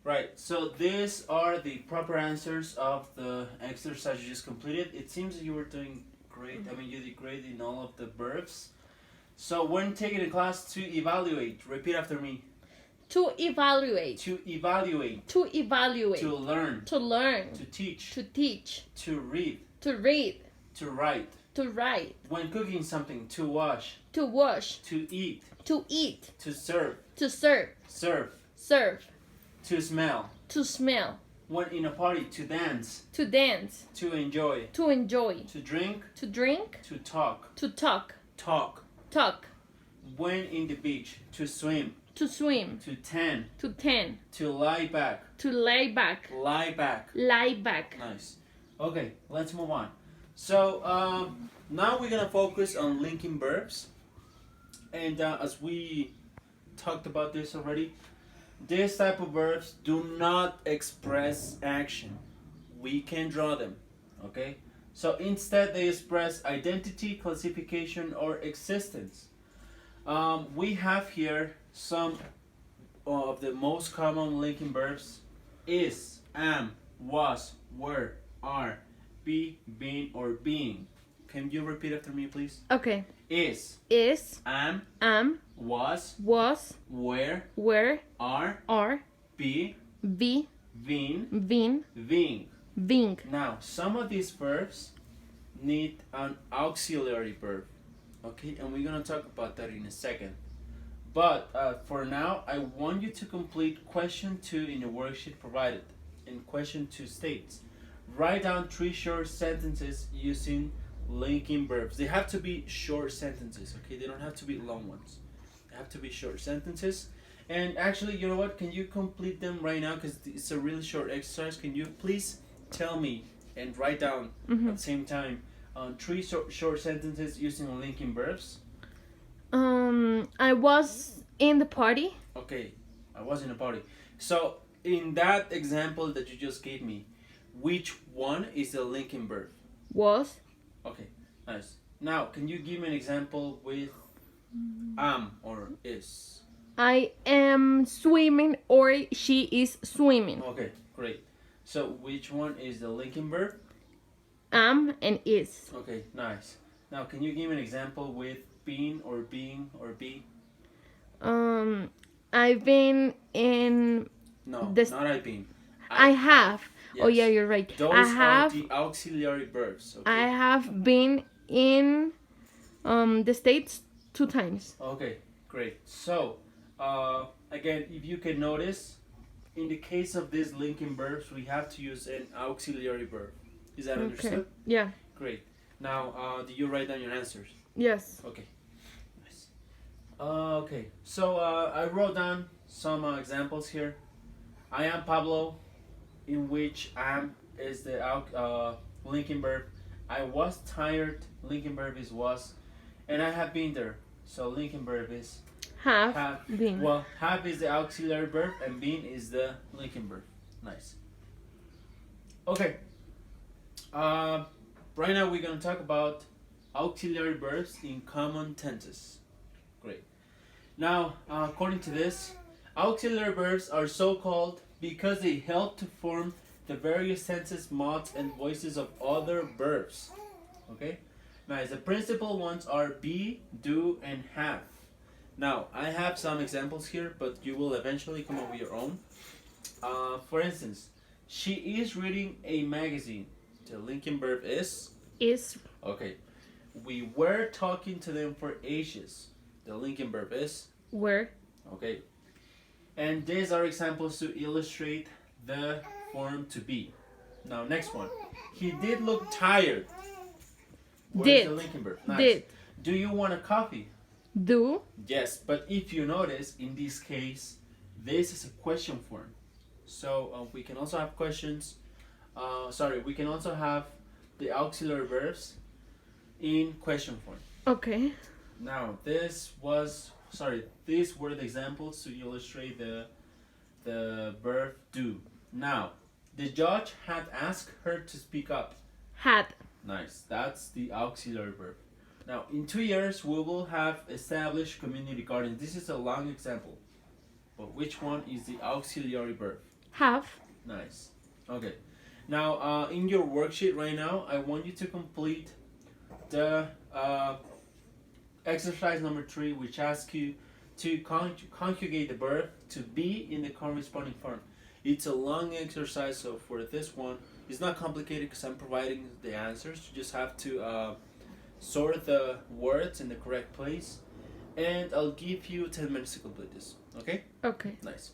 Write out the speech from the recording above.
Right, so these are the proper answers of the exercise you just completed. It seems that you were doing great. I mean, you did great in all of the verbs. So when taking a class to evaluate, repeat after me. To evaluate. To evaluate. To evaluate. To learn. To learn. To teach. To teach. To read. To read. To write. To write. When cooking something, to wash. To wash. To eat. To eat. To serve. To serve. Serve. Serve. To smell. To smell. When in a party, to dance. To dance. To enjoy. To enjoy. To drink. To drink. To talk. To talk. Talk. Talk. When in the beach, to swim. To swim. To tan. To tan. To lie back. To lay back. Lie back. Lie back. Nice. Okay, let's move on. So now we're gonna focus on linking verbs, and as we talked about this already, this type of verbs do not express action. We can draw them, okay? So instead they express identity, classification, or existence. We have here some of the most common linking verbs: is, am, was, were, are, be, been, or being. Can you repeat after me, please? Okay. Is, Is. am, Was. were, Were. are, Be. been, Been. being. Being. Now, some of these verbs need an auxiliary verb, okay? And we're gonna talk about that in a second. But for now, I want you to complete question 2 in the worksheet provided. And question 2 states, write down 3 short sentences using linking verbs. They have to be short sentences, okay? They don't have to be long ones. They have to be short sentences. And actually, you know what? Can you complete them right now? Because it's a really short exercise. Can you please tell me and write down at the same time 3 short sentences using linking verbs? I was in the party. Okay, I was in a party. So in that example that you just gave me, which one is the linking verb? Was. Okay, nice. Now, can you give me an example with am or is? I am swimming, or she is swimming. Okay, great. So which one is the linking verb? Am and is. Okay, nice. Now, can you give me an example with been or being or be? I've been in. No, This- not I been. I have. Oh Yes. yeah, you're right. Those I have. are the auxiliary verbs. Okay. I have been in the States 2 times. Okay, great. So, again, if you can notice, in the case of these linking verbs, we have to use an auxiliary verb. Is that understood? Yeah. Great. Now, do you write down your answers? Yes. Okay. Nice. Okay. So, I wrote down some examples here. I am Pablo, in which am is the linking verb. I was tired, linking verb is was. And I have been there, so linking verb is Have been. Well, have is the auxiliary verb and been is the linking verb. Nice. Okay. Right now we're gonna talk about auxiliary verbs in common tenses. Great. Now, according to this, auxiliary verbs are so called because they help to form the various tenses, modes, and voices of other verbs. Okay? Now, the principal ones are be, do, and have. Now, I have some examples here, but you will eventually come up with your own. For instance, she is reading a magazine. The linking verb is? Is. Okay. We were talking to them for ages. The linking verb is? Were. Okay. And these are examples to illustrate the form to be. Now, next one. He did look tired. Where's the linking verb? Nice. Did. Do you want a coffee? Do. Yes, but if you notice, in this case, this is a question form. So we can also have questions. We can also have the auxiliary verbs in question form. Okay. Now, these were the examples to illustrate the verb do. Now, the judge had asked her to speak up. Had. Nice, that's the auxiliary verb. Now, in 2 years, we will have established community gardens. This is a long example. But which one is the auxiliary verb? Have. Nice. Okay. Now, in your worksheet right now, I want you to complete the exercise number 3, which asks you to conjugate the verb to be in the corresponding form. It's a long exercise, so for this one, it's not complicated because I'm providing the answers. You just have to sort the words in the correct place, and I'll give you 10 minutes to complete this. Okay? Okay. Nice.